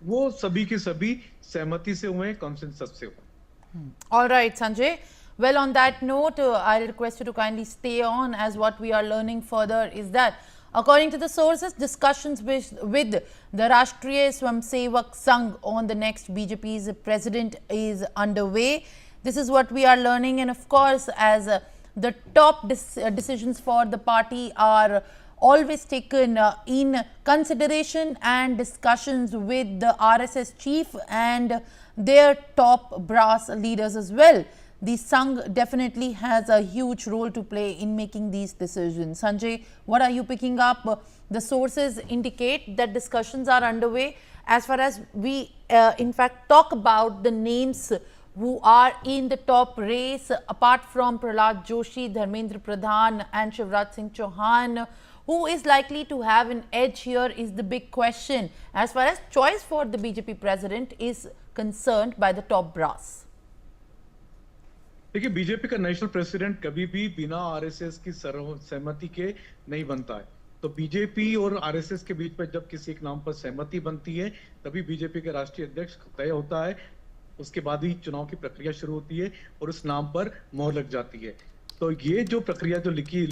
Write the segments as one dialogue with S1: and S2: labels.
S1: वो सभी के सभी सहमति से हुए, कॉन्सेंसस से हुए।
S2: All right, Sanjay. Well, on that note, I'll request you to kindly stay on, as what we are learning further is that, according to the sources, discussions with the Rashtriya Swamsevak Sangh on the next BJP's president is underway. This is what we are learning, and of course, as the top decisions for the party are always taken in consideration and discussions with the RSS chief and their top brass leaders as well. The Sangh definitely has a huge role to play in making these decisions. Sanjay, what are you picking up? The sources indicate that discussions are underway. As far as we, in fact, talk about the names who are in the top race, apart from Prahlad Joshi, Dharmendra Pradhan and Shivraj Singh Chauhan, who is likely to have an edge here is the big question as far as choice for the BJP president is concerned by the top brass.
S1: देखिए, BJP का national president कभी भी बिना RSS की सहमति के नहीं बनता है। तो बीजेपी और आरएसएस के बीच में जब किसी एक नाम पर सहमति बनती है, तभी बीजेपी के राष्ट्रीय अध्यक्ष तय होता है। उसके बाद ही चुनाव की प्रक्रिया शुरू होती है और उस नाम पर मोहर लग जाती है। तो ये जो प्रक्रिया जो लिखी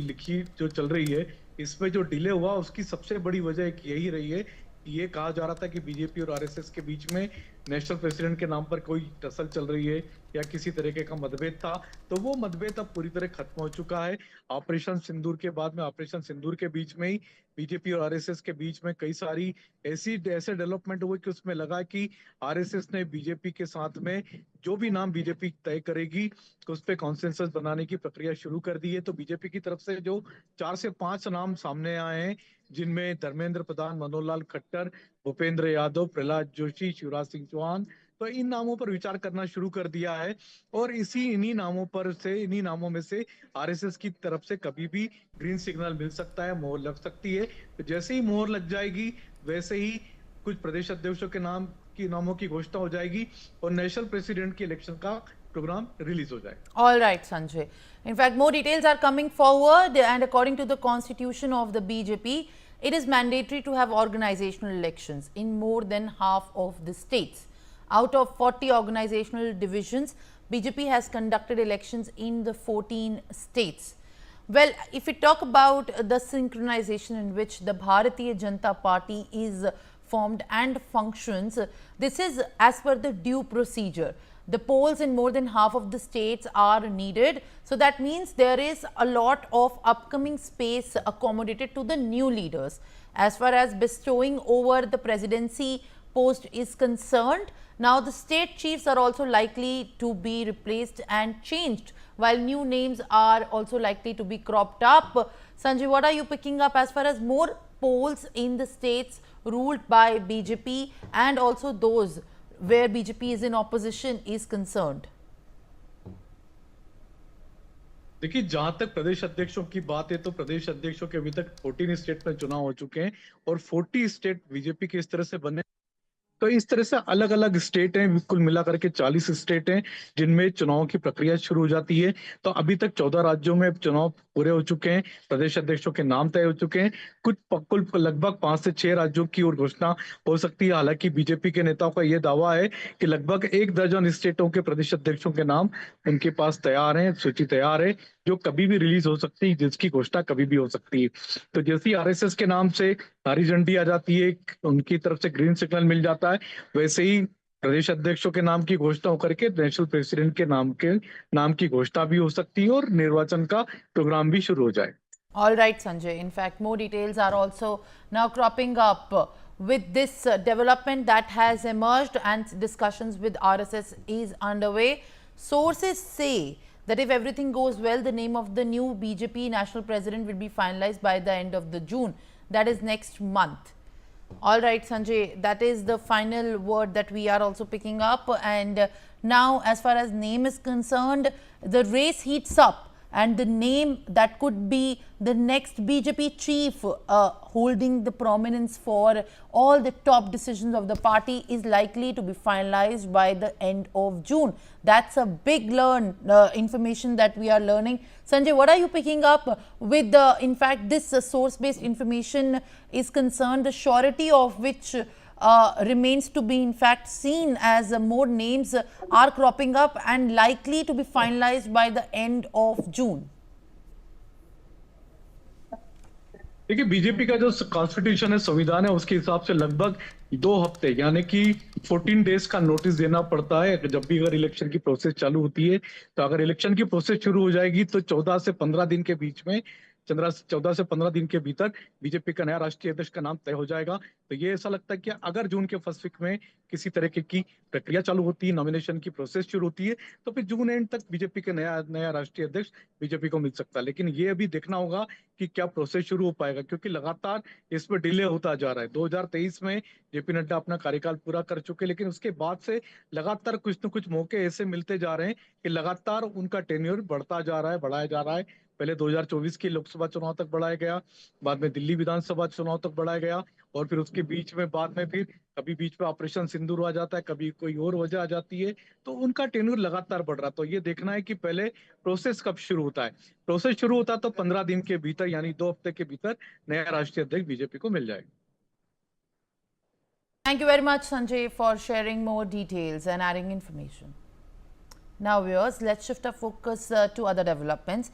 S1: जो चल रही है, इसमें जो डिले हुआ उसकी सबसे बड़ी वजह एक यही रही है। ये कहा जा रहा था कि बीजेपी और आरएसएस के बीच में नेशनल प्रेसिडेंट के नाम पर कोई टसल चल रही है या किसी तरीके का मतभेद था, तो वो मतभेद अब पूरी तरह खत्म हो चुका है। ऑपरेशन सिंदूर के बाद में, ऑपरेशन सिंदूर के बीच में ही बीजेपी और आरएसएस के बीच में कई सारी ऐसे डेवलपमेंट हुए कि उसमें लगा कि आरएसएस ने बीजेपी के साथ में जो भी नाम बीजेपी तय करेगी उस पर कॉन्सेंसस बनाने की प्रक्रिया शुरू कर दी है। तो बीजेपी की तरफ से जो 4 से 5 नाम सामने आए हैं, जिनमें धर्मेंद्र प्रधान, मनोहर लाल खट्टर, भूपेंद्र यादव, प्रहलाद जोशी, शिवराज सिंह चौहान, तो इन नामों पर विचार करना शुरू कर दिया है। और इन्हीं नामों में से आरएसएस की तरफ से कभी भी ग्रीन सिग्नल मिल सकता है, मोहर लग सकती है। तो जैसे ही मोहर लग जाएगी, वैसे ही कुछ प्रदेश अध्यक्षों के नामों की घोषणा हो जाएगी और नेशनल प्रेसिडेंट की इलेक्शन का program release ho jaye.
S2: All right, Sanjay. In fact, more details are coming forward, and according to the constitution of the BJP, it is mandatory to have organizational elections in more than half of the states. Out of 40 organizational divisions, BJP has conducted elections in the 14 states. Well, if we talk about the synchronization in which the Bharatiya Janata Party is formed and functions, this is as per the due procedure. The polls in more than half of the states are needed. So that means there is a lot of upcoming space accommodated to the new leaders. As far as bestowing over the presidency post is concerned, now the state chiefs are also likely to be replaced and changed, while new names are also likely to be cropped up. Sanjay, what are you picking up as far as more polls in the states ruled by BJP and also those where BJP is in opposition is concerned?
S1: देखिए, जहां तक प्रदेश अध्यक्षों की बात है, तो प्रदेश अध्यक्षों के अभी तक 14 स्टेट में चुनाव हो चुके हैं और 40 स्टेट बीजेपी के इस तरह से बने। तो इस तरह से अलग अलग स्टेट हैं, कुल मिलाकर के 40 स्टेट हैं जिनमें चुनाव की प्रक्रिया शुरू हो जाती है। तो अभी तक 14 राज्यों में चुनाव पूरे हो चुके हैं, प्रदेश अध्यक्षों के नाम तय हो चुके हैं। कुल लगभग 5 से 6 राज्यों की और घोषणा हो सकती है। हालांकि बीजेपी के नेताओं का यह दावा है कि लगभग 1 दर्जन स्टेटों के प्रदेश अध्यक्षों के नाम उनके पास तैयार है, सूची तैयार है, जो कभी भी रिलीज हो सकती है, जिसकी घोषणा कभी भी हो सकती है। तो जैसे ही आरएसएस के नाम से हरी झंडी आ जाती है, उनकी तरफ से ग्रीन सिग्नल मिल जाता है, वैसे ही प्रदेश अध्यक्षों के नाम की घोषणा होकर के नेशनल प्रेसिडेंट के नाम की घोषणा भी हो सकती है और निर्वाचन का प्रोग्राम भी शुरू हो जाए।
S2: All right, Sanjay. In fact, more details are also now cropping up with this development that has emerged, and discussions with RSS is underway. Sources say that if everything goes well, the name of the new BJP national president will be finalized by the end of the June, that is next month. All right, Sanjay, that is the final word that we are also picking up. And now, as far as name is concerned, the race heats up, and the name that could be the next BJP chief holding the prominence for all the top decisions of the party is likely to be finalized by the end of June. That's a big information that we are learning. Sanjay, what are you picking up with in fact, this source-based information is concerned, the surety of which remains to be in fact seen as more names are cropping up and likely to be finalized by the end of June?
S1: देखिए, BJP का जो constitution है, संविधान है, उसके हिसाब से लगभग 2 हफ्ते यानी कि 14 डेज का नोटिस देना पड़ता है जब भी अगर इलेक्शन की प्रोसेस चालू होती है। तो अगर इलेक्शन की प्रोसेस शुरू हो जाएगी तो 14 से 15 दिन के बीच में 14 से 15 दिन के भीतर बीजेपी का नया राष्ट्रीय अध्यक्ष का नाम तय हो जाएगा। तो ये ऐसा लगता है कि अगर जून के फर्स्ट वीक में किसी तरीके की प्रक्रिया चालू होती है, नॉमिनेशन की प्रोसेस शुरू होती है, तो फिर जून एंड तक बीजेपी के नया राष्ट्रीय अध्यक्ष बीजेपी को मिल सकता है। लेकिन ये अभी देखना होगा कि क्या प्रोसेस शुरू हो पाएगा, क्योंकि लगातार इसमें डिले होता जा रहा है। 2023 में जेपी नड्डा अपना कार्यकाल पूरा कर चुके, लेकिन उसके बाद से लगातार कुछ न कुछ मौके ऐसे मिलते जा रहे हैं कि लगातार उनका टेन्योर बढ़ता जा रहा है, बढ़ाया जा रहा है। पहले 2024 के लोकसभा चुनाव तक बढ़ाया गया, बाद में दिल्ली विधानसभा चुनाव तक बढ़ाया गया, और फिर उसके बीच में बाद में फिर कभी बीच में ऑपरेशन सिंदूर आ जाता है, कभी कोई और वजह आ जाती है। तो उनका टेन्योर लगातार बढ़ रहा है। तो ये देखना है कि पहले प्रोसेस कब शुरू होता है। प्रोसेस शुरू होता है तो 15 दिन के भीतर यानी 2 हफ्ते के भीतर नया राष्ट्रीय अध्यक्ष बीजेपी को मिल जाएगा।
S2: Thank you very much, Sanjay, for sharing more details and adding information. Now, viewers, let's shift our focus to other developments.